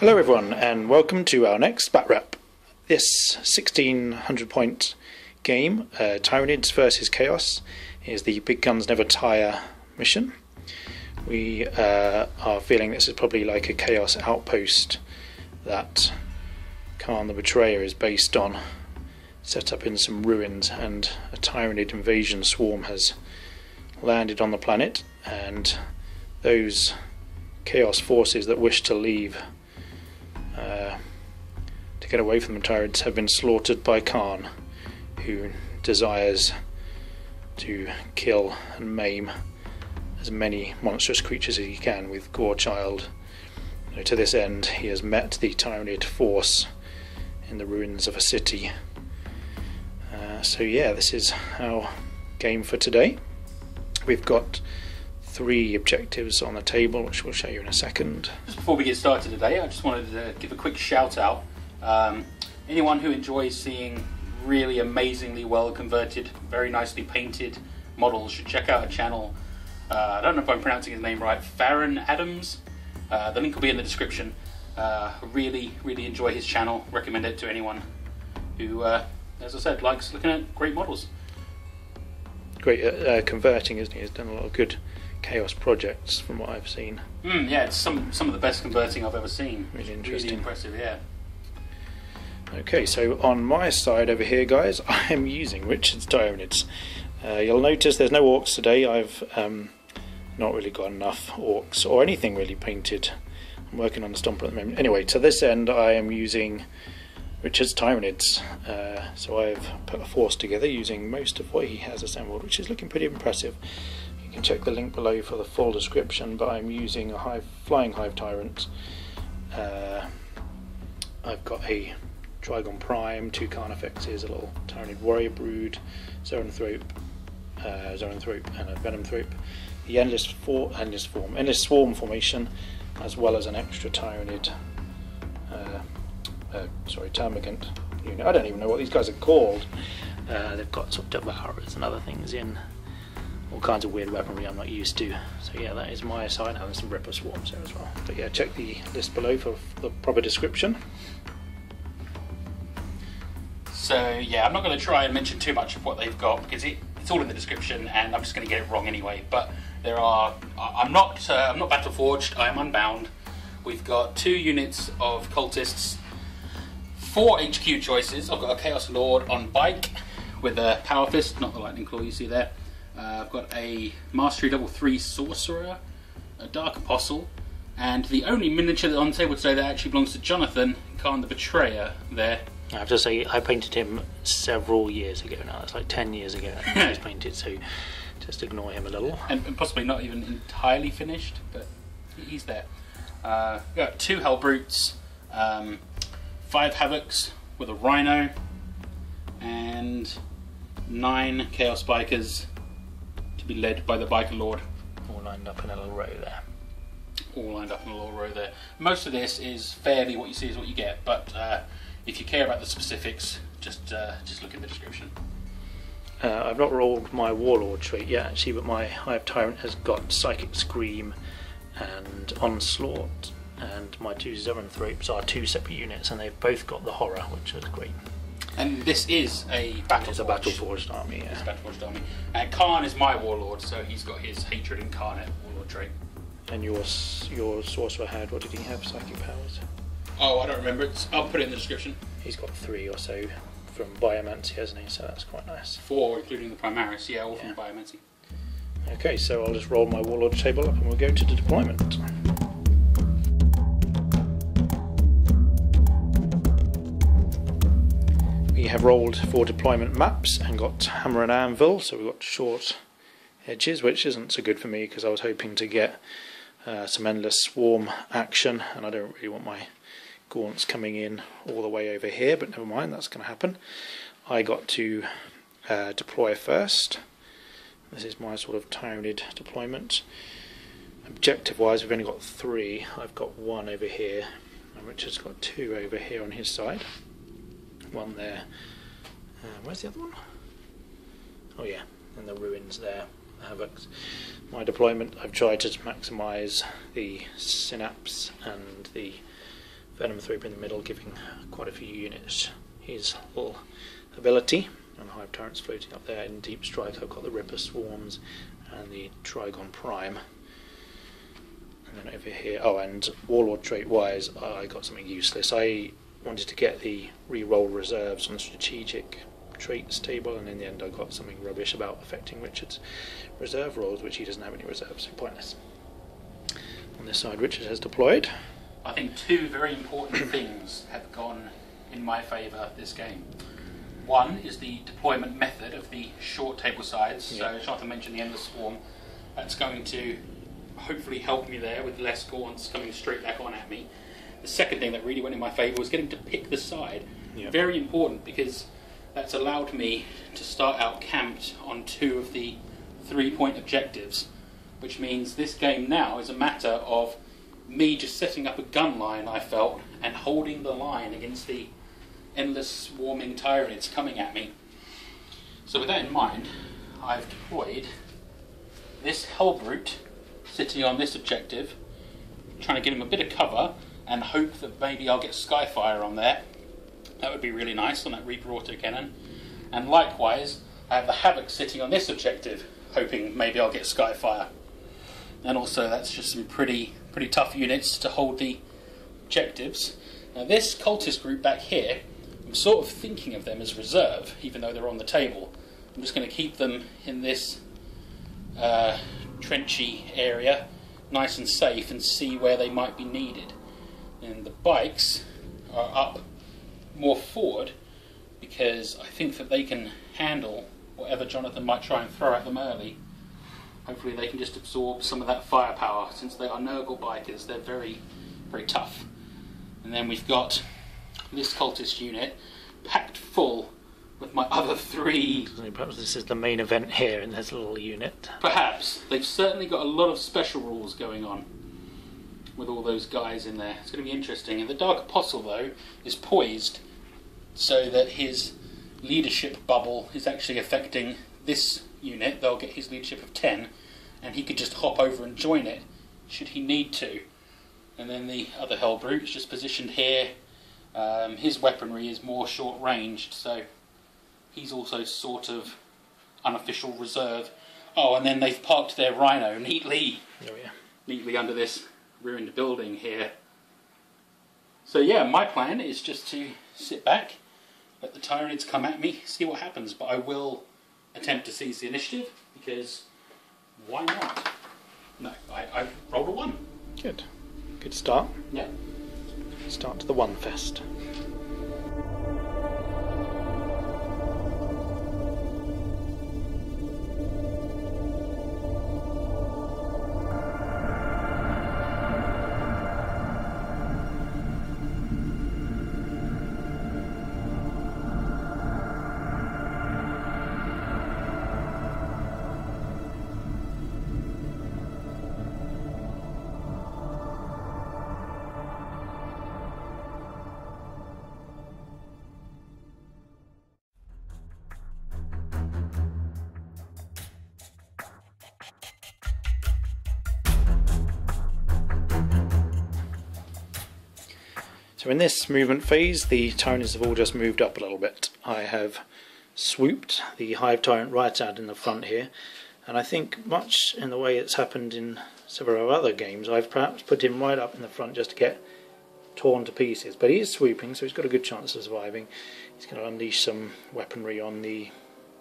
Hello everyone and welcome to our next bat wrap. This 1600 point game, Tyranids versus Chaos, is the Big Guns Never Tire mission. We are feeling this is probably like a Chaos outpost that Kharn the Betrayer is based on, set up in some ruins, and a Tyranid invasion swarm has landed on the planet, and those Chaos forces that wish to leave to get away from the Tyranids have been slaughtered by Kharn, who desires to kill and maim as many monstrous creatures as he can with Gorechild. To this end, he has met the Tyranid force in the ruins of a city. So yeah, this is our game for today. We've got 3 objectives on the table, which we'll show you in a second. Just before we get started today, I just wanted to give a quick shout out. Anyone who enjoys seeing really amazingly well converted, very nicely painted models should check out a channel. I don't know if I'm pronouncing his name right, Tyranids. The link will be in the description. Really enjoy his channel, recommend it to anyone who, as I said, likes looking at great models. Great at converting, isn't he? He's done a lot of good Chaos projects from what I've seen. Yeah, it's some of the best converting I've ever seen. Really interesting. Really impressive, yeah. Okay, so on my side over here, guys, I am using Richard's Tyranids. You'll notice there's no orcs today. I've not really got enough orcs or anything really painted. I'm working on the Stomper at the moment. Anyway, to this end I am using Richard's Tyranids. So I've put a force together using most of what he has assembled, which is looking pretty impressive. You can check the link below for the full description, but I'm using a flying hive tyrant. I've got a Trigon Prime, 2 Carnifexes, a little Tyranid Warrior Brood, Zoanthrope, and a Venomthrope. The Endless Swarm formation, as well as an extra Tyranid, Termagant unit. I don't even know what these guys are called. They've got sort of Devourers and other things in, all kinds of weird weaponry I'm not used to. So yeah, that is my side, and there's some Ripper Swarms there as well. But yeah, check the list below for the proper description. So yeah, I'm not going to try and mention too much of what they've got because it's all in the description, and I'm just going to get it wrong anyway. But there are, I'm not battle forged. I am unbound. We've got 2 units of cultists, 4 HQ choices. I've got a Chaos Lord on bike with a Power Fist, not the Lightning Claw you see there. I've got a Mastery level 3 Sorcerer, a Dark Apostle, and the only miniature on the table today that actually belongs to Jonathan, Kharn the Betrayer there. I have to say, I painted him several years ago now. It's like 10 years ago he was painted, so just ignore him a little. And possibly not even entirely finished, but he's there. We've got 2 Hellbrutes, 5 Havocs with a Rhino, and 9 Chaos Bikers to be led by the Biker Lord. All lined up in a little row there. All lined up in a little row there. Most of this is fairly what you see is what you get, but if you care about the specifics, just look in the description. I've not rolled my Warlord trait yet actually, but my Hive Tyrant has got Psychic Scream and Onslaught, and my 2 Zoanthropes are 2 separate units, and they've both got the Horror, which is great. And this is a battle forged army, yeah. It's a battle forged army. And Kharn is my Warlord, so he's got his Hatred Incarnate Warlord trait. And your Sorcerer had, what did he have, psychic powers? Oh, I don't remember. I'll put it in the description. He's got 3 or so from Biomancy, hasn't he? So that's quite nice. 4, including the Primaris, yeah, all from Biomancy. Okay, so I'll just roll my Warlord table up and we'll go to the deployment. We have rolled 4 deployment maps and got Hammer and Anvil, so we've got short edges, which isn't so good for me because I was hoping to get some Endless Swarm action, and I don't really want my Gaunts coming in all the way over here, but never mind, that's going to happen. I got to deploy first. This is my sort of Tyranid deployment. Objective wise, we've only got 3. I've got 1 over here, and Richard's got 2 over here on his side. 1 there. Where's the other one? Oh yeah, in the ruins there. Havocs. My deployment, I've tried to maximise the synapse and the Venomthrope in the middle, giving quite a few units his little ability. And the Hive Tyrants floating up there in Deep Strike. I've got the Ripper Swarms and the Trigon Prime. And then over here, oh, and Warlord trait wise, I got something useless. I wanted to get the re-roll reserves on the strategic traits table, and in the end I got something rubbish about affecting Richard's reserve rolls, which he doesn't have any reserves, so pointless. On this side, Richard has deployed. I think two very important things have gone in my favour this game. One is the deployment method of the short table sides. So Jonathan mentioned the Endless Swarm. That's going to hopefully help me there with less gaunts coming straight back on at me. The second thing that really went in my favour was getting to pick the side. Very important, because that's allowed me to start out camped on 2 of the 3-point objectives, which means this game now is a matter of me just setting up a gun line, I felt, and holding the line against the endless swarming Tyranids coming at me. So with that in mind, I've deployed this Hellbrute sitting on this objective, trying to get him a bit of cover and hope that maybe I'll get Skyfire on there. That would be really nice on that Reaper autocannon. And likewise, I have the Havoc sitting on this objective, hoping maybe I'll get Skyfire. And also that's just some pretty tough units to hold the objectives. Now this cultist group back here, I'm sort of thinking of them as reserve, even though they're on the table. I'm just going to keep them in this trenchy area, nice and safe, and see where they might be needed. And the bikes are up more forward because I think that they can handle whatever Jonathan might try and throw at them early. Hopefully they can just absorb some of that firepower. Since they are Nurgle bikers, they're very, very tough. And then we've got this cultist unit packed full with my other 3. Perhaps this is the main event here in this little unit. Perhaps. They've certainly got a lot of special rules going on with all those guys in there. It's going to be interesting. And the Dark Apostle, though, is poised so that his leadership bubble is actually affecting this unit. They'll get his leadership of 10, and he could just hop over and join it should he need to. And then the other Hellbrute is just positioned here. His weaponry is more short-ranged, so he's also sort of unofficial reserve. Oh, and then they've parked their Rhino neatly under this ruined building here. So yeah, my plan is just to sit back, let the Tyranids come at me, see what happens, but I will attempt to seize the initiative, because why not? No, I rolled a 1. Good. Good start. Yeah. Start to the 1 fest. So in this movement phase, the Tyranids have all just moved up a little bit. I have swooped the Hive Tyrant right out in the front here, and I think much in the way it's happened in several other games, I've perhaps put him right up in the front just to get torn to pieces. But he is swooping, so he's got a good chance of surviving. He's going to unleash some weaponry on the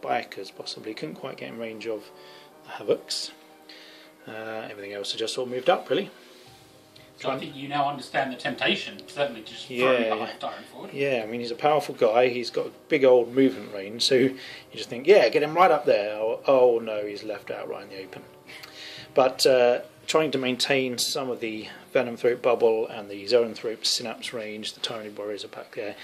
bikers, possibly. Couldn't quite get in range of the Havocs. Everything else has just all moved up, really. So I think you now understand the temptation, certainly, to just throw the Hive Tyrant forward. Yeah, I mean, he's a powerful guy, he's got a big old movement range, so you just think, yeah, get him right up there. Oh no, he's left out right in the open. But trying to maintain some of the Venomthrope bubble and the Zoanthrope synapse range, the Tyranid warriors are back there.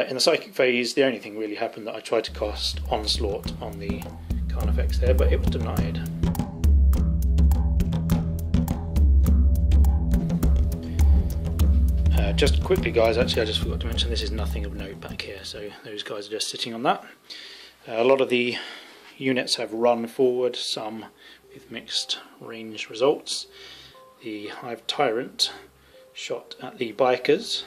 In the Psychic phase, the only thing really happened that I tried to cast Onslaught on the Kharn effects there, but it was denied. Just quickly, guys, actually I just forgot to mention this is nothing of note back here, so those guys are just sitting on that. A lot of the units have run forward, some with mixed range results. The Hive Tyrant shot at the bikers,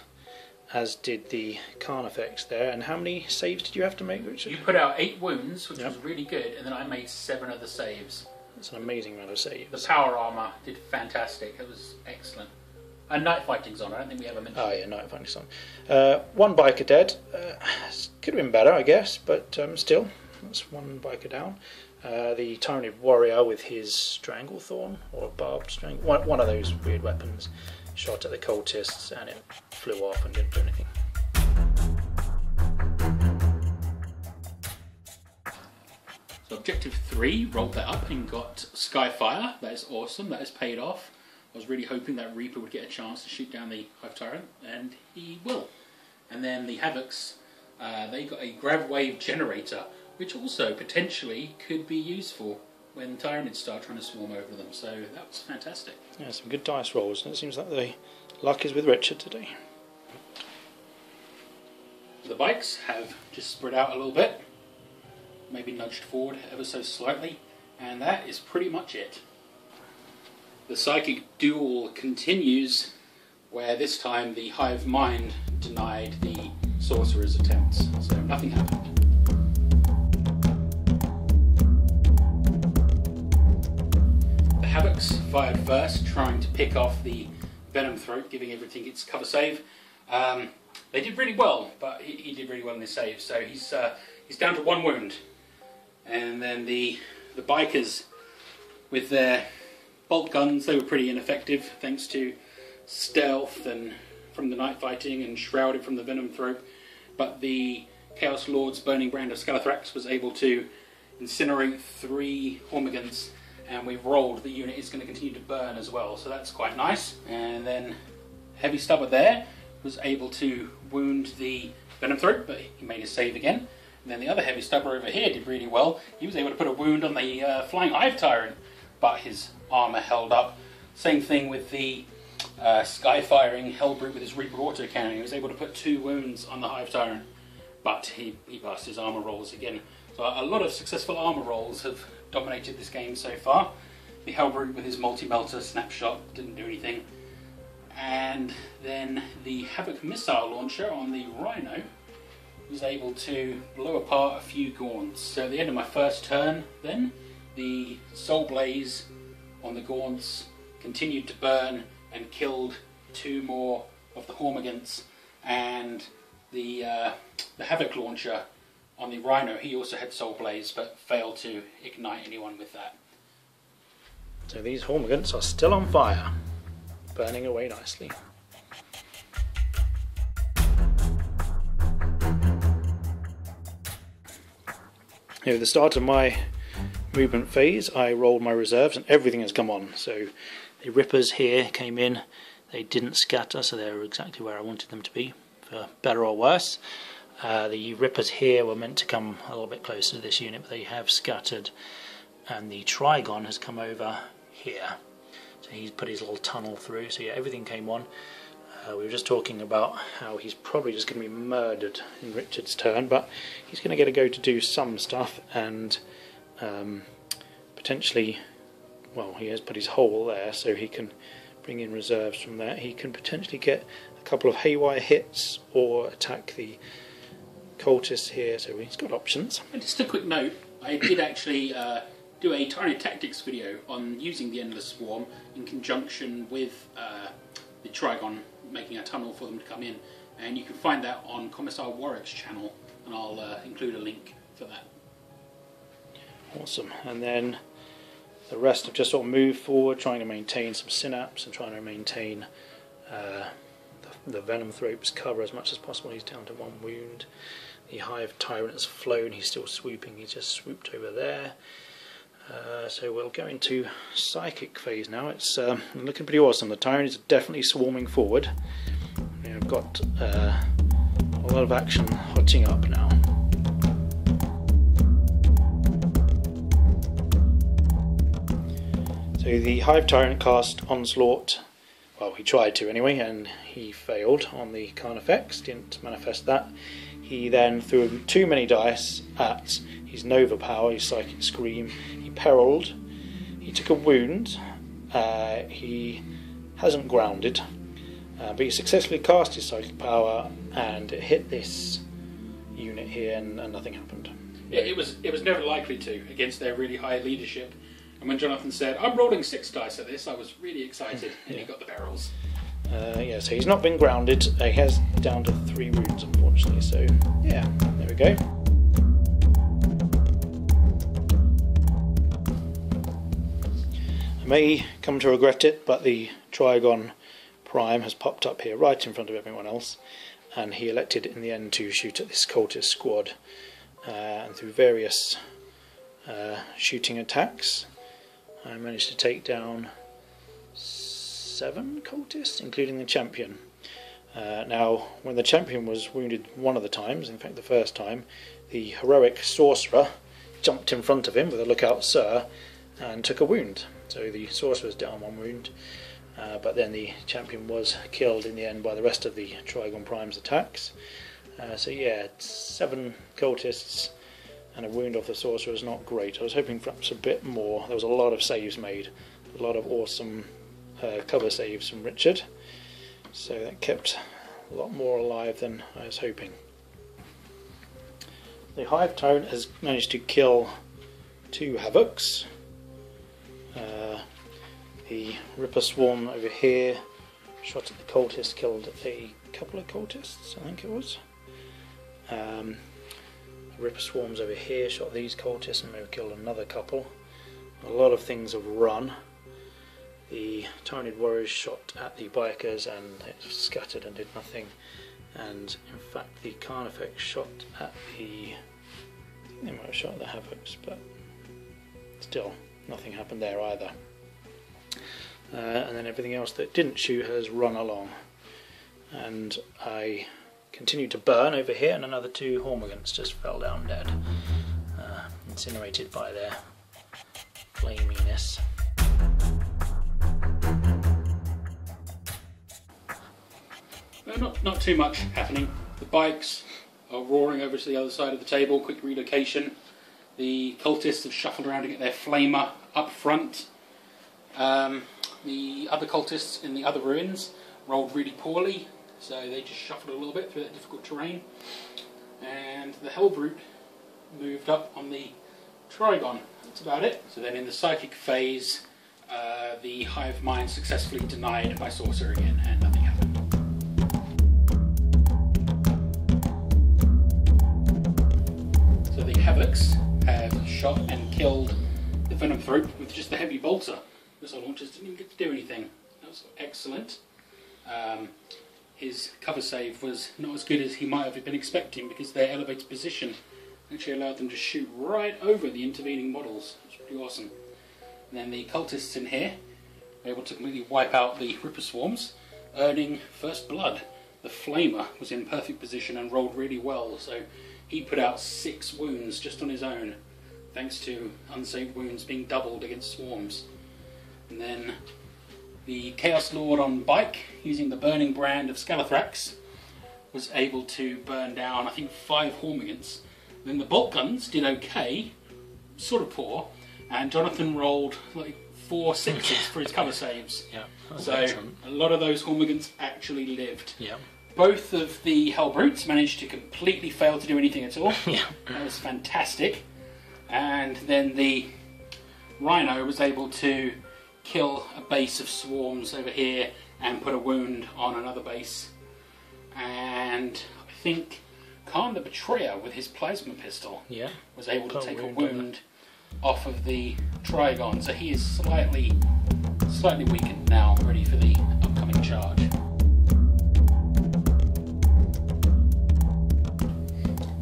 as did the Carnifex there. And how many saves did you have to make, Richard? You put out 8 wounds, which was really good, and then I made 7 of the saves. That's an amazing amount of saves. The power armour did fantastic. It was excellent. And night fighting's on. I don't think we ever mentioned. Oh yeah, night fighting's on. 1 biker dead. Could have been better, I guess, but still, that's 1 biker down. The Tyranid warrior with his Stranglethorn, or a barbed strangle, one of those weird weapons, shot at the cultists and it flew off and didn't do anything. So objective 3, rolled that up and got Skyfire. That is awesome, that has paid off. I was really hoping that Reaper would get a chance to shoot down the Hive Tyrant, and he will. And then the Havocs, they got a Grav Wave Generator, which also potentially could be useful when Tyranids start trying to swarm over them, so that was fantastic. Yeah, some good dice rolls, and it seems like the luck is with Richard today. The bikes have just spread out a little bit, maybe nudged forward ever so slightly, and that is pretty much it. The Psychic duel continues, where this time the Hive Mind denied the Sorcerer's attempts, so nothing happened. The Havocs fired first, trying to pick off the Venom Throat, giving everything its cover save. They did really well, but he did really well in his save, so he's down to 1 wound. And then the Bikers, with their bolt guns, they were pretty ineffective thanks to stealth and from the night fighting and shrouded from the Venom Throat, but the Chaos Lord's Burning Brand of Skalathrax was able to incinerate 3 Hormigants, and we've rolled the unit is going to continue to burn as well, so that's quite nice. And then Heavy Stubber there was able to wound the Venom Throat, but he made his save again. And then the other Heavy Stubber over here did really well. He was able to put a wound on the Flying Hive Tyrant, but his armour held up. Same thing with the Sky-firing Hellbrute with his Reaper autocannon. He was able to put 2 wounds on the Hive Tyrant, but he passed his armour rolls again. So a lot of successful armour rolls have dominated this game so far. The Hellbrute with his multi-melter snapshot didn't do anything. And then the Havoc missile launcher on the Rhino was able to blow apart a few Gaunts. So at the end of my first turn then, the Soul Blaze on the Gaunts continued to burn and killed 2 more of the Hormigants, and the Havoc launcher on the Rhino, he also had Soul Blaze but failed to ignite anyone with that. So these Hormigants are still on fire, burning away nicely. At the start of my movement phase, I rolled my reserves and everything has come on. So the Rippers here came in, they didn't scatter, so they were exactly where I wanted them to be, for better or worse. The Rippers here were meant to come a little bit closer to this unit, but they have scattered, and the Trigon has come over here. So he's put his little tunnel through, so yeah, everything came on. We were just talking about how he's probably just going to be murdered in Richard's turn, but he's going to get a go to do some stuff, and potentially, well, he has put his hole there, so he can bring in reserves from there. He can potentially get a couple of haywire hits or attack the cultists here, so he's got options. And just a quick note, I did actually do a Tyranid Tactics video on using the Endless Swarm in conjunction with the Trigon, making a tunnel for them to come in, and you can find that on Commissar Warwick's channel, and I'll include a link for that. Awesome. And then the rest have just sort of moved forward, trying to maintain some synapse and trying to maintain the Venom Throat's cover as much as possible. He's down to 1 wound. The Hive Tyrant has flown, he's still swooping, he's just swooped over there. So we'll go into Psychic phase now. It's looking pretty awesome. The Tyranids are definitely swarming forward. We've got a lot of action hotting up now. So the Hive Tyrant cast Onslaught, well, he tried to anyway, and he failed on the Carnifex, didn't manifest that. He then threw too many dice at his Nova Power, his Psychic Scream. He perilled, he took a wound, he hasn't grounded, But he successfully cast his psychic power, and it hit this unit here, and nothing happened. Yeah, it was never likely to against their really high leadership. And when Jonathan said, "I'm rolling 6 dice at this," I was really excited, and he got the barrels. Yeah, so he's not been grounded. He has down to 3 wounds, unfortunately. So yeah, there we go. I may come to regret it, but the Trygon Prime has popped up here right in front of everyone else, and he elected in the end to shoot at this cultist squad, and through various shooting attacks I managed to take down 7 cultists, including the champion. Now, when the champion was wounded one of the times, in fact the first time, the heroic sorcerer jumped in front of him with a "Look out, sir," and took a wound. So the sorcerer was down 1 wound, but then the champion was killed in the end by the rest of the Trygon Prime's attacks. So yeah, 7 cultists and a wound off the sorcerer is not great. I was hoping perhaps a bit more. There was a lot of saves made, a lot of awesome cover saves from Richard, so that kept a lot more alive than I was hoping. The Hive Tyrant has managed to kill 2 Havocs. The Ripper Swarm over here shot at the cultist, killed a couple of cultists, I think it was. Ripper Swarms over here shot these cultists and maybe killed another couple. A lot of things have run. The Tyranid warriors shot at the bikers and it scattered and did nothing. And in fact the Carnifex shot at the... I think they might have shot at the Havocs, but still nothing happened there either. And then everything else that didn't shoot has run along. And I continued to burn over here, and another 2 Hormigants just fell down dead, incinerated by their flaminess. Well, not too much happening. The bikes are roaring over to the other side of the table, quick relocation. The cultists have shuffled around to get their flamer up front. The other cultists in the other ruins rolled really poorly, so they just shuffled a little bit through that difficult terrain. And the Hellbrute moved up on the Trygon. That's about it. So then in the Psychic phase, the Hive Mind successfully denied by Sorcerer again, and nothing happened. So the Havocs have shot and killed the Venom Throat with just the heavy bolter. Missile launchers didn't even get to do anything. That was excellent. His cover save was not as good as he might have been expecting, because their elevated position actually allowed them to shoot right over the intervening models. It was pretty awesome. And then the cultists in here were able to completely wipe out the Ripper Swarms, earning first blood. The Flamer was in perfect position and rolled really well, so he put out 6 wounds just on his own, thanks to unsaved wounds being doubled against swarms. And then the Chaos Lord on bike, using the burning brand of Skalathrax, was able to burn down, I think, 5 Hormigants. Then the bolt guns did okay, sort of poor, and Jonathan rolled like 4 6s for his cover saves. Yeah, so excellent. A lot of those Hormigants actually lived. Yeah. Both of the Hellbrutes managed to completely fail to do anything at all. Yeah. That was fantastic. And then the Rhino was able to kill a base of swarms over here and put a wound on another base. And I think Kharn the Betrayer, with his plasma pistol, was able to take a wound off of the Trygon, so he is slightly weakened now, ready for the upcoming charge.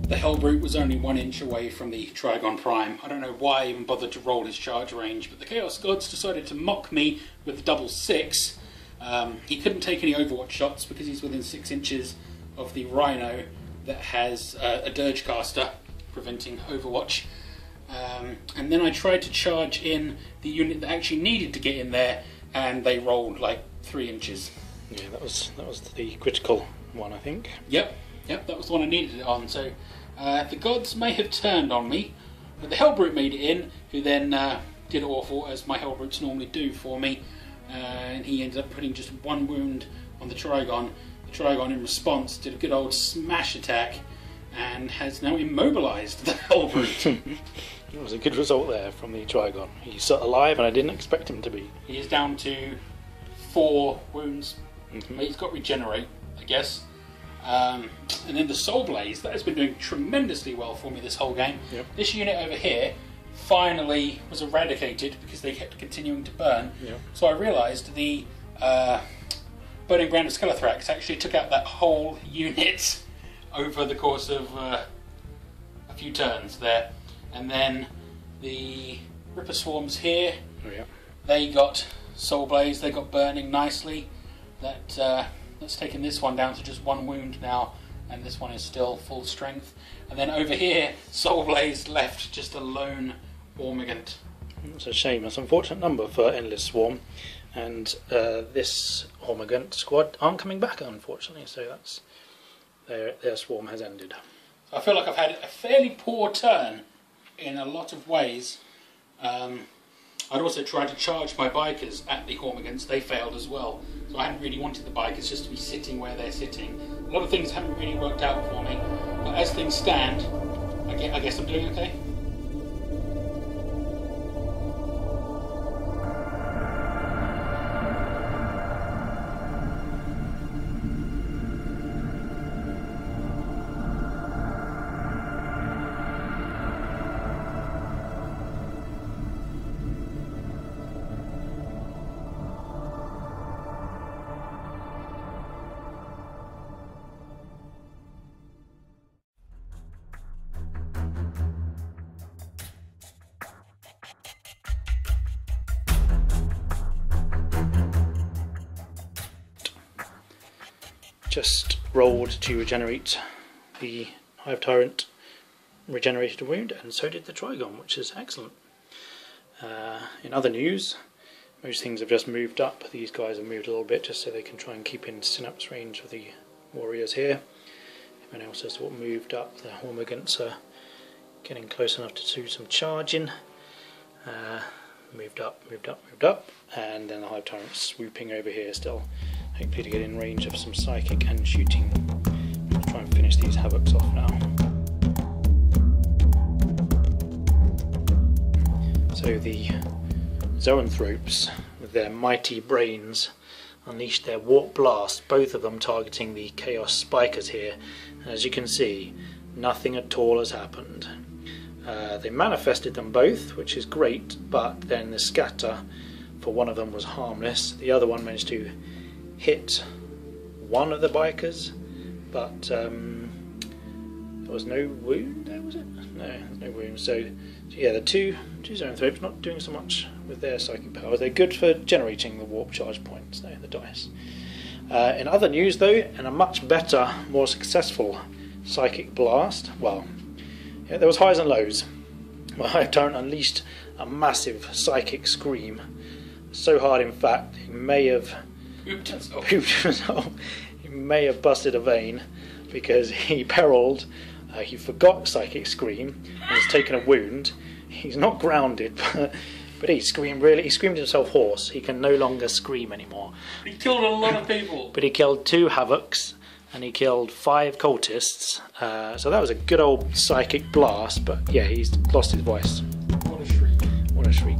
The Hellbrute was only 1 inch away from the Trygon Prime. I don't know why I even bothered to roll his charge range, but the Chaos Gods decided to mock me with the double 6. He couldn't take any Overwatch shots because he's within 6 inches of the Rhino that has a Dirge Caster, preventing Overwatch. And then I tried to charge in the unit that actually needed to get in there, and they rolled like 3 inches. Yeah, that was the critical one, I think. Yep, that was the one I needed it on. So the gods may have turned on me, but the Hellbrute made it in, who then did awful, as my Hellbrutes normally do for me. And he ended up putting just 1 wound on the Trygon. The Trygon in response did a good old smash attack and has now immobilised the whole brute. It was a good result there from the Trygon. He's alive and I didn't expect him to be. He is down to 4 wounds. Mm-hmm. He's got regenerate, I guess. And then the Soul Blaze, that has been doing tremendously well for me this whole game. Yep. This unit over here finally was eradicated because they kept continuing to burn. Yep. So I realised the Burning Brand of Skalathrax actually took out that whole unit over the course of a few turns there. And then the Ripper Swarms here, they got Soul Blaze, they got burning nicely. That's taken this one down to just 1 wound now, and this one is still full strength. And then over here, Soul Blaze left just a lone Ormagant. It's a shame. It's an unfortunate number for Endless Swarm, and this Ormagant squad aren't coming back, unfortunately. So that's their swarm has ended. I feel like I've had a fairly poor turn in a lot of ways. I'd also tried to charge my bikers at the Ormagants. They failed as well. So I hadn't really wanted the bikers just to be sitting where they're sitting. A lot of things haven't really worked out for me. But as things stand, I guess I'm doing okay. Just rolled to regenerate the Hive Tyrant, regenerated a wound, and so did the Trygon, which is excellent. In other news, most things have just moved up. These guys have moved a little bit just so they can try and keep in synapse range of the warriors here. Everyone else has moved up. The Hormagants are getting close enough to do some charging. Moved up, and then the Hive Tyrant swooping over here still, hopefully to get in range of some Psychic and Shooting. Let's try and finish these Havocs off now. So the Zoanthropes, with their mighty brains, unleashed their Warp Blast, both of them targeting the Chaos Spikers here. And as you can see, nothing at all has happened. They manifested them both, which is great, but then the scatter for one of them was harmless. The other one managed to hit one of the bikers, but there was no wound there, was it? No, there's no wound. So yeah, the two Zoanthropes not doing so much with their psychic powers. They're good for generating the warp charge points, though, the dice. In other news, though, and a much better, more successful psychic blast, well, yeah, there was highs and lows. My Hive Tyrant unleashed a massive psychic scream, so hard in fact he may have pooped himself. He may have busted a vein because he perilled. He forgot psychic scream and has taken a wound. He's not grounded, but he screamed himself hoarse. He can no longer scream anymore. He killed a lot of people. But he killed 2 Havocs. And he killed 5 cultists, so that was a good old psychic blast, but yeah, he's lost his voice. What a shriek. What a shriek.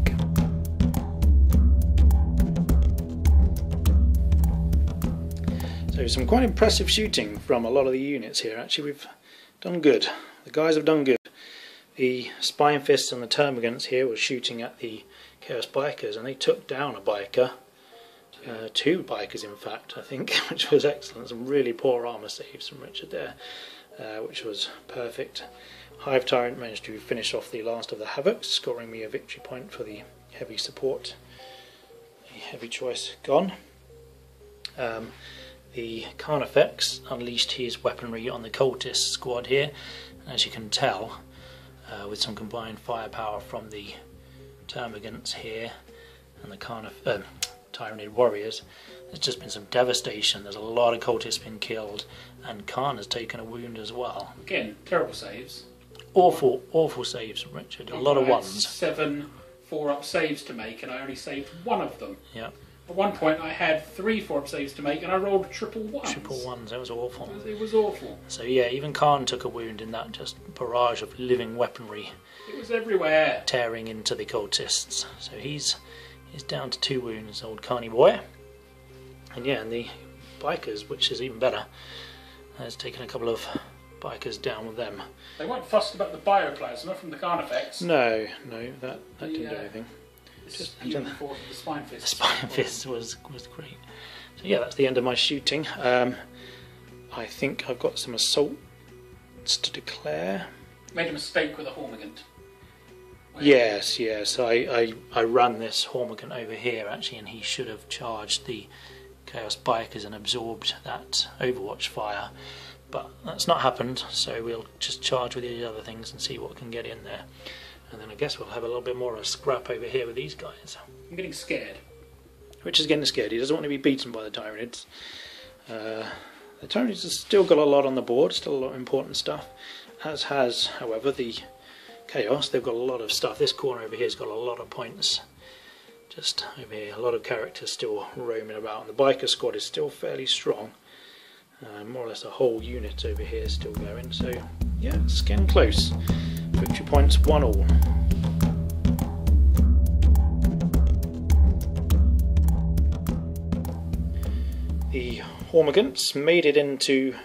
So some quite impressive shooting from a lot of the units here. Actually, we've done good. The guys have done good. The Spine Fists and the Termagants here were shooting at the Chaos Bikers, and they took down a biker. 2 bikers in fact, I think, which was excellent. Some really poor armour saves from Richard there, which was perfect. Hive Tyrant managed to finish off the last of the Havocs, scoring me a victory point for the heavy support. The heavy choice gone. The Carnifex unleashed his weaponry on the Cultist squad here, and as you can tell, with some combined firepower from the Termagants here and the Tyranid warriors, there's just been some devastation. There's a lot of cultists been killed, and Kharn has taken a wound as well. Again, terrible saves. Awful saves from Richard. A lot of ones. 7 4-up saves to make, and I only saved 1 of them. Yeah. At one point I had 3 form saves to make and I rolled triple ones. Triple ones, that was awful. It was awful. So yeah, even Kharn took a wound in that just barrage of living weaponry. It was everywhere. Tearing into the cultists. So he's down to 2 wounds, old Carney boy. And yeah, and the bikers, which is even better, has taken a couple of bikers down with them. They weren't fussed about the bioplasma from the Kharn effects. No, that didn't do anything. Just the spine fist. The spine fist was great. So yeah, that's the end of my shooting. I think I've got some assaults to declare. Made a mistake with a Hormigant. Yes. I ran this Hormigant over here actually, and he should have charged the Chaos Bikers and absorbed that Overwatch fire. But that's not happened, so we'll just charge with the other things and see what can get in there. And then I guess we'll have a little bit more of a scrap over here with these guys. I'm getting scared. Rich is getting scared. He doesn't want to be beaten by the Tyranids. The Tyranids have still got a lot on the board, still a lot of important stuff. As has, however, the Chaos. They've got a lot of stuff. This corner over here has got a lot of points. Just over here, a lot of characters still roaming about. And the Biker squad is still fairly strong. More or less a whole unit over here is still going. So, yeah, it's getting close. Victory points 1-all. The Hormigants made it into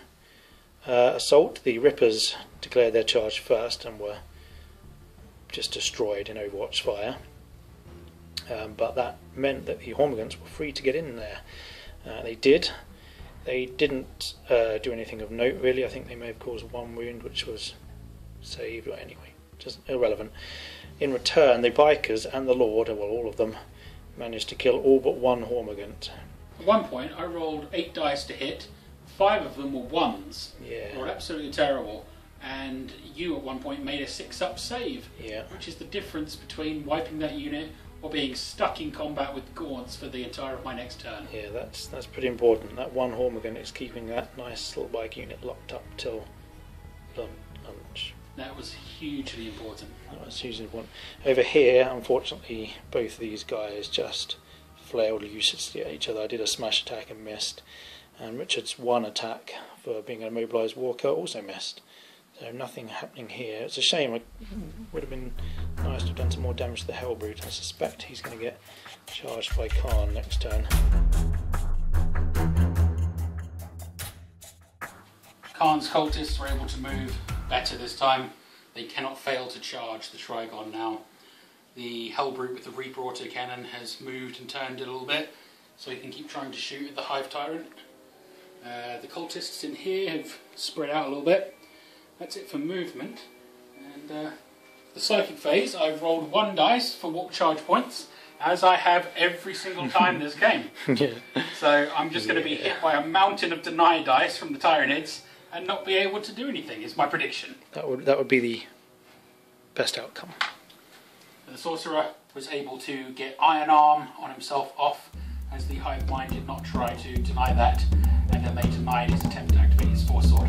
Assault. The Rippers declared their charge first and were just destroyed in Overwatch fire. But that meant that the Hormigants were free to get in there. They did. They didn't do anything of note really. I think they may have caused 1 wound, which was saved, but anyway, just irrelevant. In return, the Bikers and the Lord, well, all of them, managed to kill all but 1 Hormigant. At one point, I rolled 8 dice to hit. 5 of them were 1s. Yeah. They were absolutely terrible. And you, at one point, made a 6-up save. Yeah. Which is the difference between wiping that unit or being stuck in combat with gaunts for the entire of my next turn. Yeah, that's pretty important. That 1 Hormigant is keeping that nice little bike unit locked up till lunch. That was hugely important. That was hugely important. Over here, unfortunately, both of these guys just flailed uselessly at each other. I did a smash attack and missed, and Richard's 1 attack for being an immobilised walker also missed. So nothing happening here. It's a shame. It would have been nice to have done some more damage to the Hellbrute. I suspect he's going to get charged by Kharn next turn. Kharn's cultists were able to move better this time. They cannot fail to charge the Trigon now. The Hellbrute with the Reaper autocannon has moved and turned it a little bit, so he can keep trying to shoot at the Hive Tyrant. The cultists in here have spread out a little bit. That's it for movement. And the Psychic phase, I've rolled 1 dice for walk charge points, as I have every single time this game. Yeah. So I'm just going to be hit by a mountain of deny dice from the Tyranids and not be able to do anything, is my prediction. That would be the best outcome. The Sorcerer was able to get Iron Arm on himself off, as the Hive Mind did not try to deny that, and then they denied his attempt to activate his Force Sword.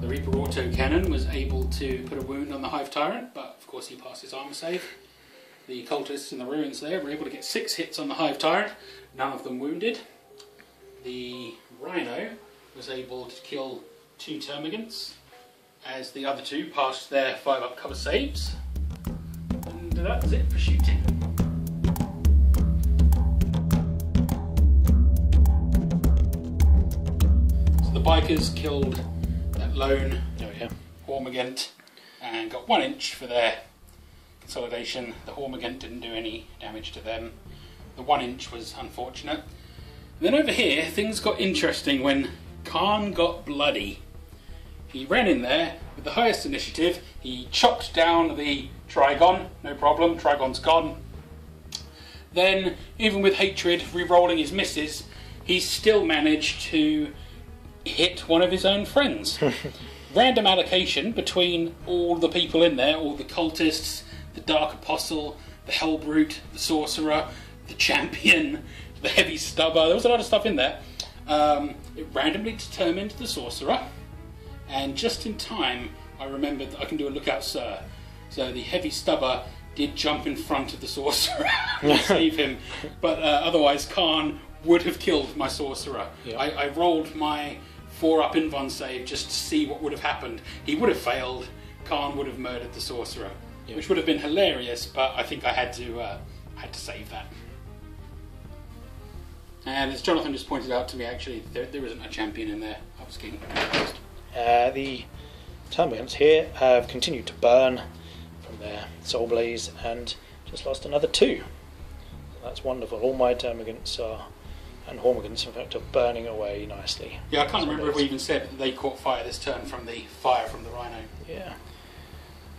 The Reaper autocannon was able to put a wound on the Hive Tyrant, but of course he passed his armor save. The cultists in the ruins there were able to get 6 hits on the Hive Tyrant, none of them wounded. The Rhino was able to kill 2 Termagants, as the other 2 passed their 5-up cover saves. And that was it for shooting. So the Bikers killed that lone Hormigant and got 1 inch for their consolidation. The Hormigant didn't do any damage to them. The 1 inch was unfortunate. And then over here, things got interesting when Kharn got bloody. He ran in there with the highest initiative. He chopped down the Trigon, no problem, Trigon's gone. Then, even with hatred re-rolling his misses, he still managed to hit one of his own friends. Random allocation between all the people in there, all the cultists, the Dark Apostle, the Hellbrute, the Sorcerer, the Champion, the Heavy Stubber. There was a lot of stuff in there. It randomly determined the Sorcerer, and just in time I remembered that I can do a Lookout Sir. So the Heavy Stubber did jump in front of the Sorcerer to save him, but otherwise Kharn would have killed my Sorcerer. Yeah. I rolled my 4-up invuln save just to see what would have happened. He would have failed, Kharn would have murdered the Sorcerer, which would have been hilarious, but I think I had to save that. And as Jonathan just pointed out to me, actually, there isn't a champion in there. I was getting confused. The termagants here have continued to burn from their soul blaze and just lost another 2. That's wonderful. All my termagants and hormagants, in fact, are burning away nicely. Yeah, I can't remember if we even said that they caught fire this turn from the fire from the Rhino. Yeah.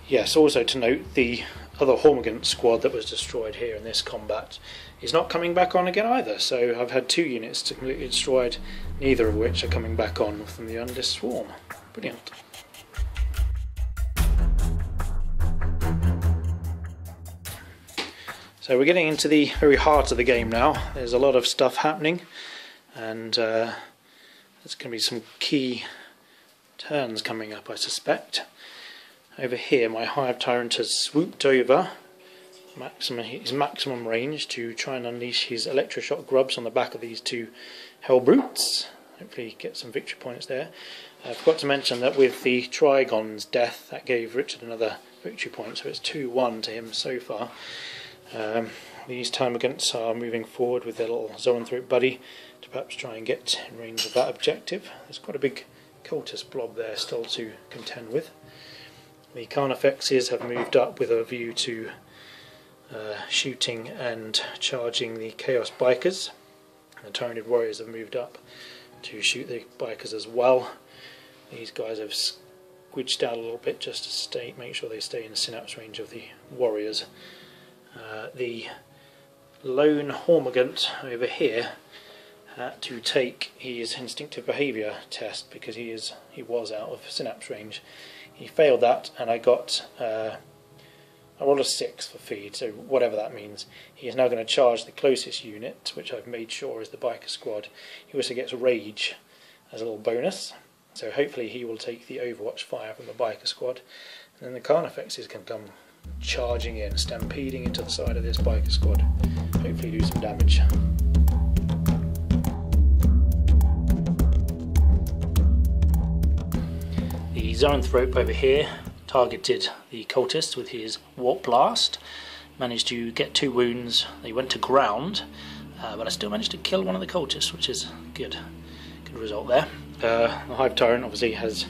Yes, also to note, the other hormagant squad that was destroyed here in this combat is not coming back on again either, so I've had 2 units to completely destroyed, neither of which are coming back on from the Undis Swarm. Brilliant. So we're getting into the very heart of the game now. There's a lot of stuff happening, and there's going to be some key turns coming up, I suspect. Over here, my Hive Tyrant has swooped over his maximum range to try and unleash his electroshock grubs on the back of these 2 hell brutes. Hopefully get some victory points there. I forgot to mention that with the Trigon's death, that gave Richard another victory point, so it's 2-1 to him so far. These termagants are moving forward with their little zoanthrope buddy to perhaps try and get in range of that objective. There's quite a big cultist blob there still to contend with. The Carnifexes have moved up with a view to shooting and charging the Chaos Bikers. The Tyranid Warriors have moved up to shoot the Bikers as well. These guys have squidged out a little bit just to make sure they stay in synapse range of the Warriors. The lone Hormagant over here had to take his instinctive behaviour test because he was out of synapse range. He failed that, and I got I rolled a 6 for feed, so whatever that means. He is now going to charge the closest unit, which I've made sure is the biker squad. He also gets rage as a little bonus, so hopefully he will take the overwatch fire from the biker squad, and then the Carnifexes can come charging in, stampeding into the side of this biker squad, hopefully do some damage. The Zoanthrope over here targeted the cultist with his Warp Blast, managed to get 2 wounds. They went to ground, but I still managed to kill one of the cultists, which is good result there. The Hive Tyrant obviously has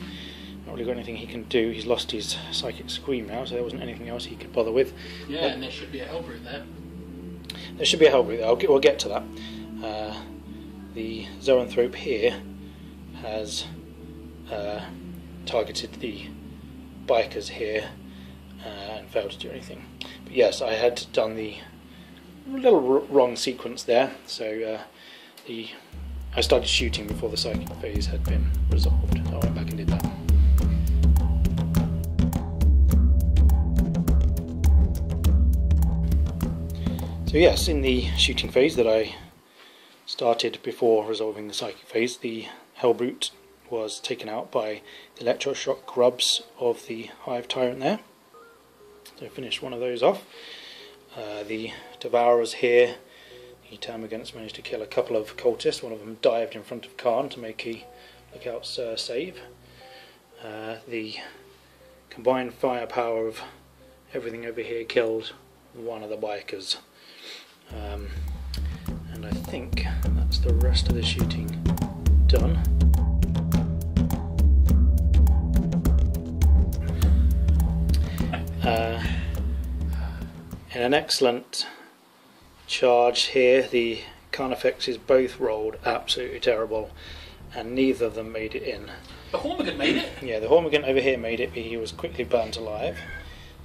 not really got anything he can do. He's lost his Psychic Scream now, so there wasn't anything else he could bother with. Yeah, and there should be a Hellbrute there. There should be a Hellbrute there. We'll get to that. The Zoanthrope here has targeted the bikers here and failed to do anything. But yes, I had done the little wrong sequence there, so I started shooting before the psychic phase had been resolved. So I went back and did that. So yes, in the shooting phase that I started before resolving the psychic phase, the Hellbrute was taken out by the electroshock grubs of the Hive Tyrant there. So I finished one of those off. The Devourers here, the Termagants managed to kill a couple of cultists. One of them dived in front of Kharn to make a lookout save. The combined firepower of everything over here killed one of the bikers. And I think that's the rest of the shooting done. In an excellent charge here, the Carnifexes both rolled absolutely terrible, and neither of them made it in. The Hormagant made it? Yeah, the Hormagant over here made it, but he was quickly burnt alive.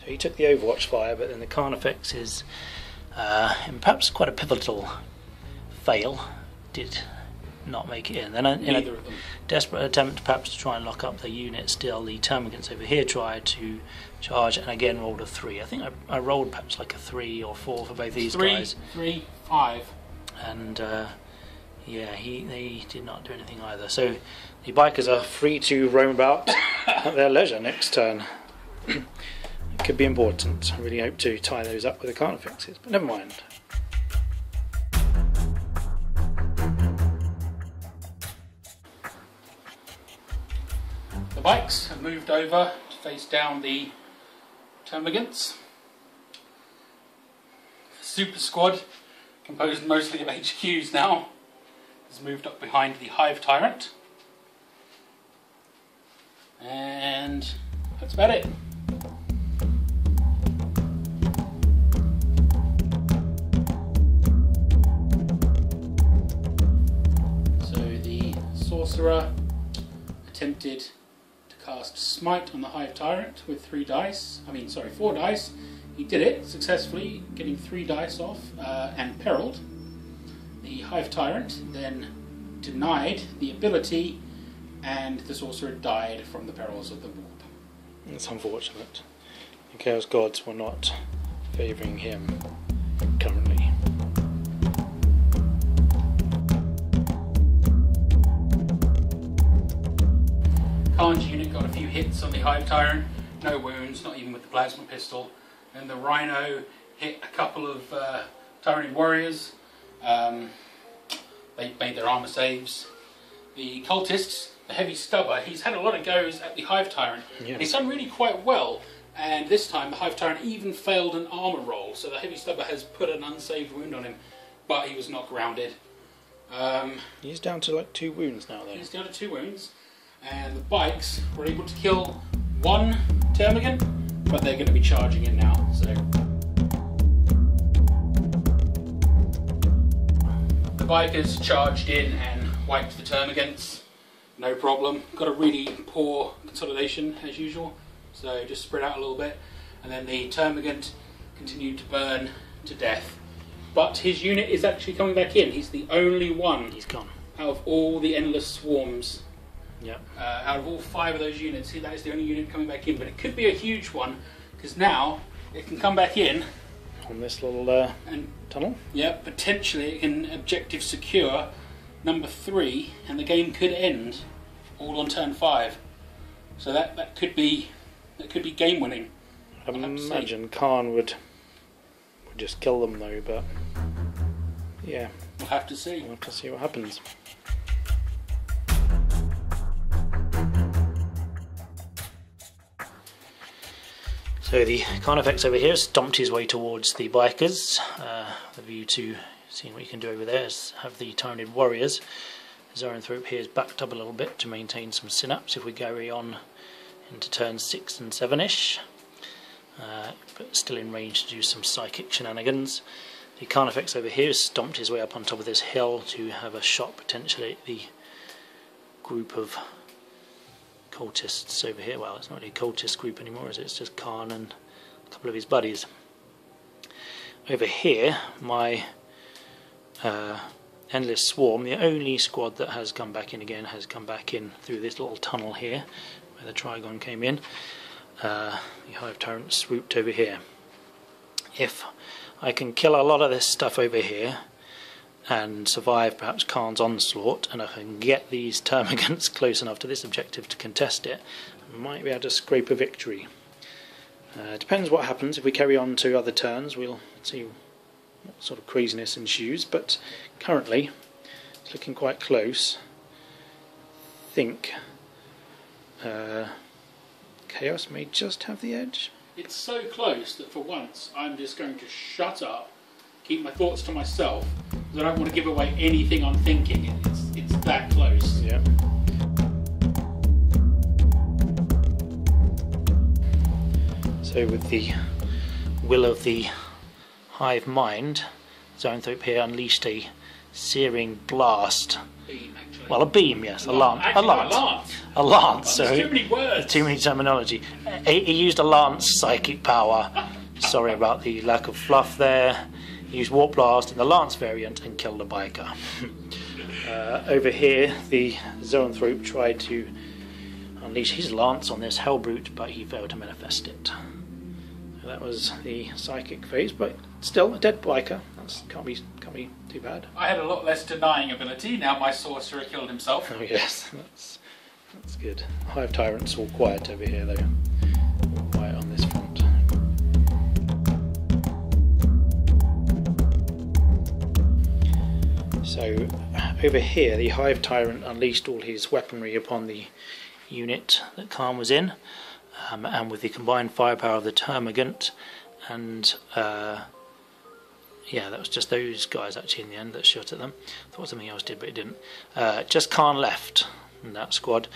So he took the Overwatch fire, but then the Carnifexes, in perhaps quite a pivotal fail, did not make it in. Then in a desperate attempt perhaps to try and lock up the unit still, the Termagants over here tried to charge and again rolled a 3. I think I rolled perhaps like a 3 or 4 for both these guys. 3, 5. And yeah, they did not do anything either. So the bikers are free to roam about at their leisure next turn. could be important. I really hope to tie those up with the card effects, but never mind. The bikes have moved over to face down the termagants. The super squad, composed mostly of HQs now, has moved up behind the Hive Tyrant. And that's about it. So the Sorcerer attempted to cast Smite on the Hive Tyrant with 4 dice. He did it successfully, getting 3 dice off and perilled. The Hive Tyrant then denied the ability, and the Sorcerer died from the perils of the warp. It's unfortunate. The Chaos Gods were not favouring him currently. Kharn's unit got a few hits on the Hive Tyrant, no wounds, not even with the plasma pistol. And the Rhino hit a couple of Tyranid warriors. They made their armour saves. The cultists, the Heavy Stubber, he's had a lot of goes at the Hive Tyrant. Yeah. He's done really quite well, and this time the Hive Tyrant even failed an armour roll, so the Heavy Stubber has put an unsaved wound on him, but he was not grounded. He's down to like 2 wounds now though. He's down to 2 wounds, and the bikes were able to kill 1 termagant, but they're going to be charging in now. So the bikers charged in and wiped the termagants. No problem. Got a really poor consolidation as usual, so just spread out a little bit. And then the termagant continued to burn to death. But his unit is actually coming back in. He's the only one. He's gone. Out of all the endless swarms. Yeah. Out of all 5 of those units, that is the only unit coming back in. But it could be a huge one, because now it can come back in On this little and tunnel. yeah, potentially it can objective secure number 3, and the game could end all on turn 5. So that could be game winning. I imagine Kharn would just kill them though, but yeah, We'll have to see. we'll have to see what happens. So the Carnifex over here has stomped his way towards the bikers. The view to seeing what you can do over there is have the Tyranid warriors. Zoranthrope here is backed up a little bit to maintain some synapse if we carry on into turn 6 and 7ish, but still in range to do some psychic shenanigans. The Carnifex over here has stomped his way up on top of this hill to have a shot potentially at the group of cultists over here. Well, it's not really a cultist group anymore, is it? It's just Kharn and a couple of his buddies. Over here, my Endless Swarm, the only squad that has come back in again, has come back in through this little tunnel here where the Trigon came in. The Hive Tyrant swooped over here. If I can kill a lot of this stuff over here and survive perhaps Kharn's onslaught, and I can get these termagants close enough to this objective to contest it, I might be able to scrape a victory. Depends what happens. If we carry on to other turns, we'll see what sort of craziness ensues, but currently it's looking quite close. I think Chaos may just have the edge. It's so close that for once I'm just going to shut up, keep my thoughts to myself, because I don't want to give away anything I'm thinking. It's that close. Yeah. So with the will of the Hive Mind, Zoranthrope here unleashed a searing blast. Beam, actually. Well, a beam, yes, a lance. Actually, a lance. A lance. There's too many words. Too many terminology. He used a lance psychic power. Sorry about the lack of fluff there. He used Warp Blast in the lance variant and killed a biker. Over here, the Zoranthrope tried to unleash his lance on this Hellbrute, but he failed to manifest it. So that was the psychic phase, but still a dead biker. That can't be too bad. I had a lot less denying ability. Now my sorcerer killed himself. Oh yes, that's good. Hive Tyrant's all quiet over here though. All quiet on this front. So over here the Hive Tyrant unleashed all his weaponry upon the unit that Kharn was in, and with the combined firepower of the Termagant and yeah, that was just those guys actually in the end that shot at them. I thought something else did, but it didn't. Just Kharn left in that squad.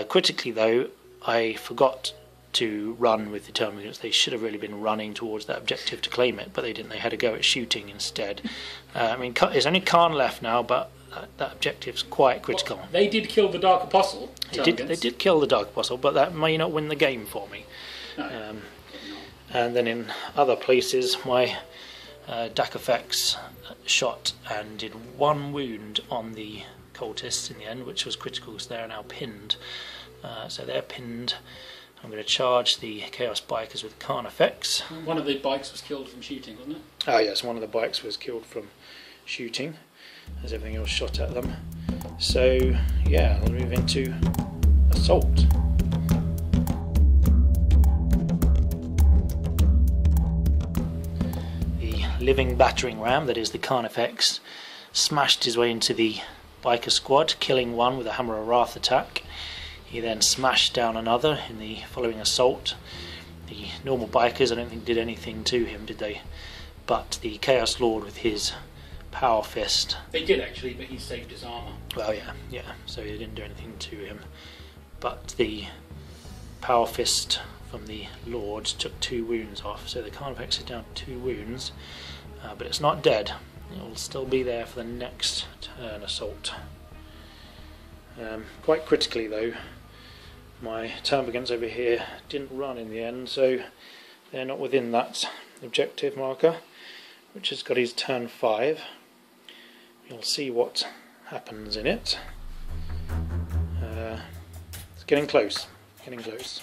Critically though, I forgot to run with the Termagants. They should have really been running towards that objective to claim it, but they didn't. They had to go at shooting instead. I mean, there's only Kharn left now, but that objective's quite critical. Well, they did kill the Dark Apostle. They did kill the Dark Apostle, but that may not win the game for me. No. And then in other places, my DAC effects shot and did 1 wound on the cultists in the end, which was critical because they are now pinned. So they're pinned. I'm going to charge the Chaos Bikers with Kharn effects. One of the bikes was killed from shooting, wasn't it? Oh yes, one of the bikes was killed from shooting, as everything else shot at them. So yeah, I'll move into Assault. The living battering ram, that is the Kharn effects, smashed his way into the biker squad, killing one with a Hammer of Wrath attack. He then smashed down another in the following assault. The normal bikers I don't think did anything to him, did they? But the Chaos Lord with his Power Fist... They did actually, but he saved his armour. Well yeah, so he didn't do anything to him. But the Power Fist from the Lord took 2 wounds off, so the Kharn effects is down 2 wounds. But it's not dead. It will still be there for the next turn assault. Quite critically though, my Termagants over here didn't run in the end, so they're not within that objective marker, which has got his turn 5. You'll see what happens in it. It's getting close, getting close.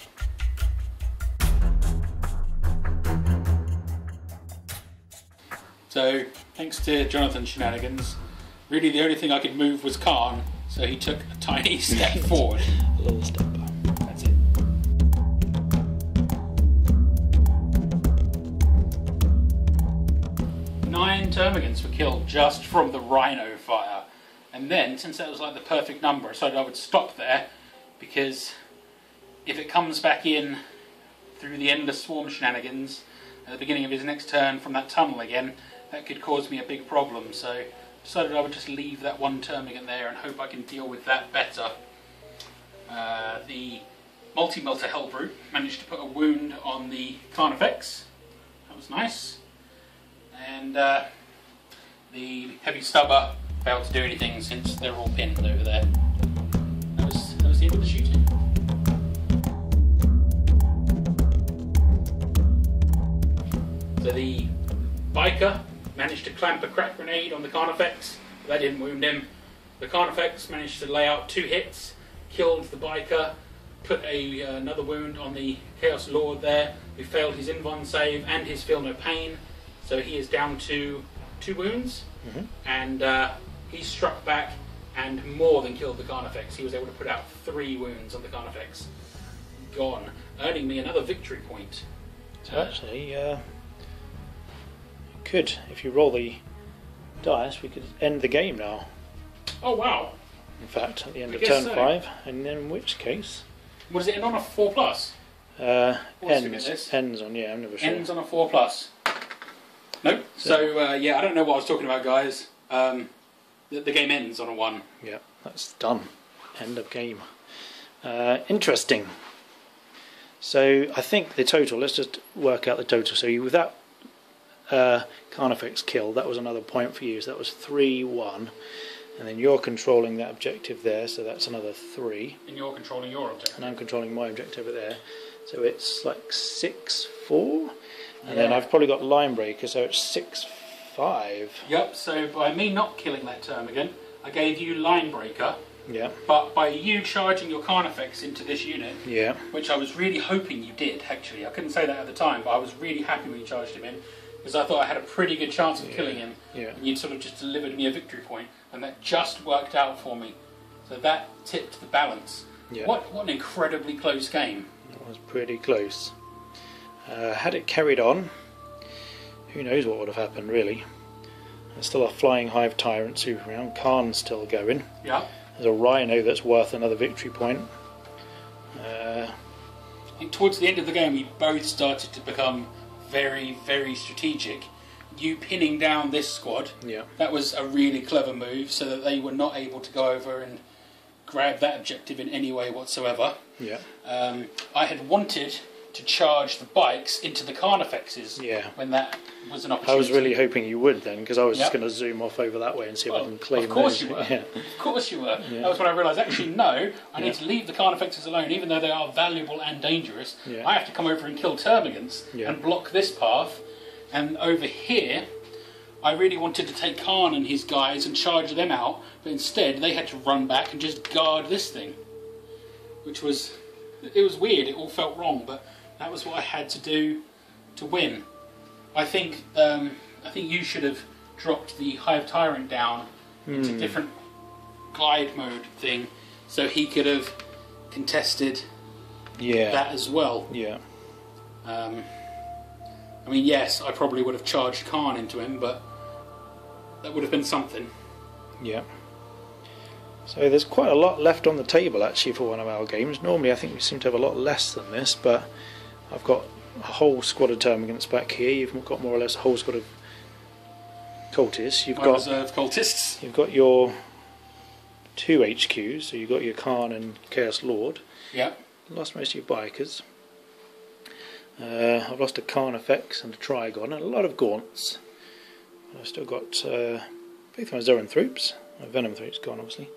So, thanks to Jonathan's shenanigans, really the only thing I could move was Kharn, so he took a tiny step forward. A little step. That's it. 9 Termagants were killed just from the Rhino fire. And then, since that was like the perfect number, I decided I would stop there, because if it comes back in through the endless swarm shenanigans at the beginning of his next turn from that tunnel again, that could cause me a big problem. So I decided I would just leave that 1 Termagant there and hope I can deal with that better. The Multi-Melter Hellbrute managed to put a wound on the Kharn effects. That was nice. And the Heavy Stubber failed to do anything since they're all pinned over there. That was the end of the shooting. So the Biker managed to clamp a crack grenade on the Kharn effects. That didn't wound him. The Kharn effects managed to lay out 2 hits, killed the Biker, put another wound on the Chaos Lord there, who failed his Invuln save and his Feel No Pain. So he is down to 2 wounds, and he struck back and more than killed the Kharn effects. He was able to put out 3 wounds on the Kharn effects. Gone, earning me another victory point. So actually, could, if you roll the dice, we could end the game now. Oh wow! In fact, at the end of turn so. 5, and then in which case... Was it on a 4+? Ends on, yeah, I'm never sure. Ends on a 4+. Nope. So yeah, I don't know what I was talking about, guys. The game ends on a 1. Yeah, that's done. End of game. Interesting. So I think the total, let's just work out the total. So with that Kharn effects kill, that was another point for you, so that was 3-1. And then you're controlling that objective there, so that's another 3. And you're controlling your objective. And I'm controlling my objective over there. So it's like 6-4. And then I've probably got Line Breaker, so it's 6-5. Yep, so by me not killing that Termagant, I gave you Line Breaker. Yeah. But by you charging your Kharn effects into this unit, yeah, which I was really hoping you did, actually. I couldn't say that at the time, but I was really happy when you charged him in, because I thought I had a pretty good chance of killing him. Yeah. And you'd sort of just delivered me a victory point, and that just worked out for me. So that tipped the balance. Yeah. What an incredibly close game. It was pretty close. Had it carried on, who knows what would have happened, really. There's still a flying Hive Tyrant super around. Kharn's still going. Yeah. There's a Rhino that's worth another victory point. I think towards the end of the game we both started to become very, very strategic. You pinning down this squad, that was a really clever move so that they were not able to go over and grab that objective in any way whatsoever. Yeah. I had wanted to charge the bikes into the Carnifexes when that was an opportunity. I was really hoping you would then, because I was just going to zoom off over that way and see if I can claim Of course those. you were. Of course you were. That was when I realised, actually, no, I need to leave the Carnifexes alone, even though they are valuable and dangerous. I have to come over and kill Termagants and block this path. And over here, I really wanted to take Kharn and his guys and charge them out, but instead they had to run back and just guard this thing. Which was, it was weird, it all felt wrong, but that was what I had to do to win. I think you should have dropped the Hive Tyrant down into different glide mode thing, so he could have contested that as well. Yeah. I mean, yes, I probably would have charged Kharn into him, but that would have been something. Yeah. So there's quite a lot left on the table actually for one of our games. Normally I think we seem to have a lot less than this, but I've got a whole squad of Termagants back here. You've got more or less a whole squad of cultists. You've got reserve cultists. You've got your 2 HQs, so you've got your Kharn and Chaos Lord. Yeah. Lost most of your bikers. I've lost a Carnifex and a Trigon and a lot of Gaunts. I've still got both my Zoanthropes. My Venomthrope's gone obviously.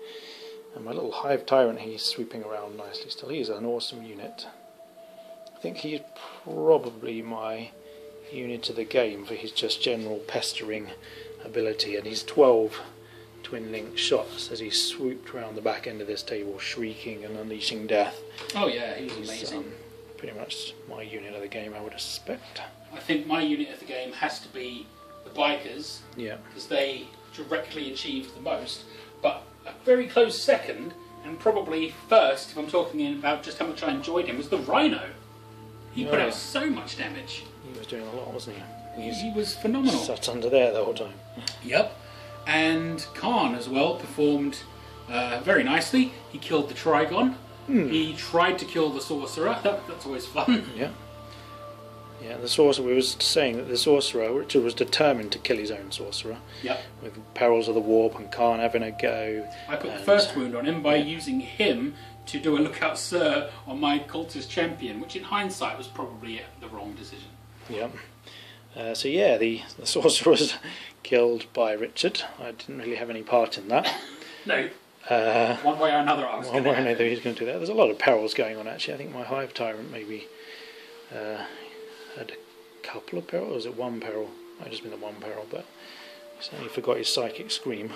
And my little Hive Tyrant, he's sweeping around nicely still. He's an awesome unit. I think he's probably my unit of the game for his just general pestering ability, and he's 12 twin link shots as he swooped around the back end of this table shrieking and unleashing death. Oh yeah, he was amazing. Pretty much my unit of the game, I would suspect. I think my unit of the game has to be the bikers, because they directly achieved the most, but a very close second, and probably first, if I'm talking about just how much I enjoyed him, was the Rhino. He put out so much damage. He was doing a lot, wasn't he? He was phenomenal. Sat under there the whole time. Yep. And Kharn as well performed very nicely. He killed the Trigon. He tried to kill the Sorcerer. That's always fun. Yeah. Yeah, the Sorcerer, we was saying that the Sorcerer, Richard was determined to kill his own Sorcerer. Yep. With Perils of the Warp and Kharn having a go. I put the first wound on him by using him to do a Lookout Sir on my Cultist Champion, which in hindsight was probably the wrong decision. Yeah. So yeah, the Sorcerer was killed by Richard. I didn't really have any part in that. No. One way or another, I was going to. One way or another, he's going to do that. There's a lot of perils going on actually. I think my Hive Tyrant maybe had a couple of perils. Or was it one peril? Might have just been the one peril, but he certainly forgot his Psychic Scream.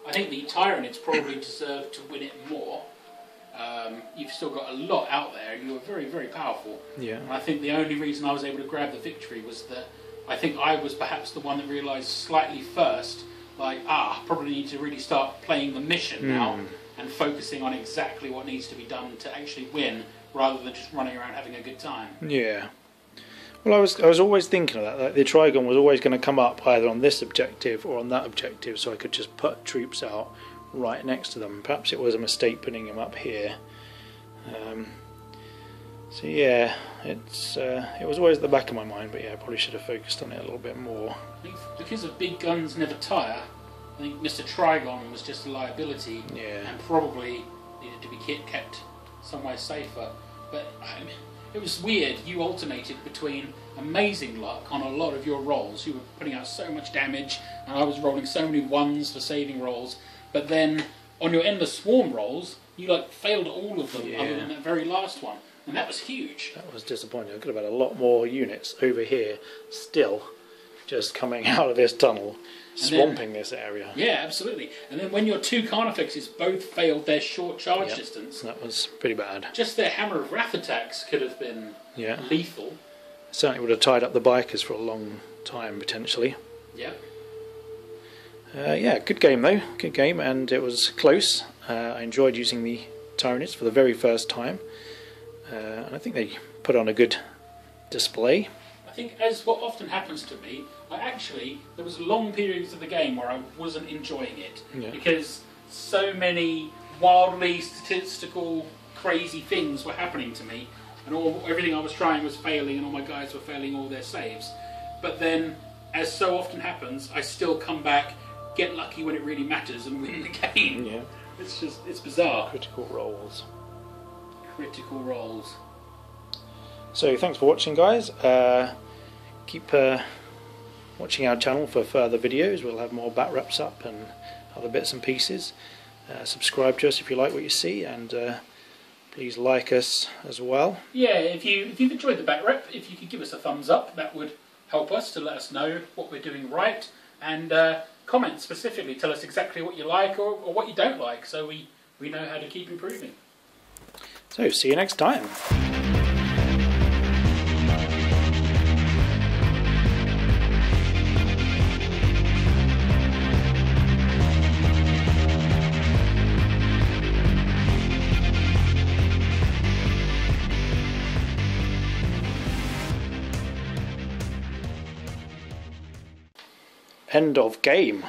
I think the Tyranids probably deserve to win it more. You've still got a lot out there, and you are very, very powerful. Yeah. And I think the only reason I was able to grab the victory was that I think I was perhaps the one that realised slightly first, like, probably need to really start playing the mission now and focusing on exactly what needs to be done to actually win, rather than just running around having a good time. Yeah. Well, I was always thinking of that. Like the Trigon was always going to come up either on this objective or on that objective, so I could just put troops out right next to them. Perhaps it was a mistake putting him up here. So yeah, it was always at the back of my mind, but yeah, I probably should have focused on it a little bit more. I think because of big guns never tire, I think Mr. Trigon was just a liability and probably needed to be kept somewhere safer. But it was weird, you alternated between amazing luck on a lot of your rolls. You were putting out so much damage, and I was rolling so many ones for saving rolls, but then on your Endless Swarm rolls, you failed all of them other than that very last one. And that was huge. That was disappointing. I could have had a lot more units over here still just coming out of this tunnel, swamping this area. Yeah, absolutely. And then when your two Carnifexes both failed their short charge distance... That was pretty bad. Just their Hammer of Wrath attacks could have been lethal. Certainly would have tied up the bikers for a long time, potentially. Yeah. Yeah, good game though. Good game, and it was close. I enjoyed using the Tyranids for the very first time. And I think they put on a good display. think, as what often happens to me, there was long periods of the game where I wasn't enjoying it because so many wildly statistical, crazy things were happening to me, and everything I was trying was failing, and all my guys were failing all their saves. But then, as so often happens, I still come back, get lucky when it really matters, and win the game. Yeah. It's bizarre. Critical rolls. Critical rolls. So thanks for watching, guys. Keep watching our channel for further videos. We'll have more bat reps up and other bits and pieces. Subscribe to us if you like what you see, and please like us as well. Yeah, if you've enjoyed the bat rep, if you could give us a thumbs up, that would help us to let us know what we're doing right, and comment specifically, tell us exactly what you like or what you don't like, so we know how to keep improving. So see you next time. End of game.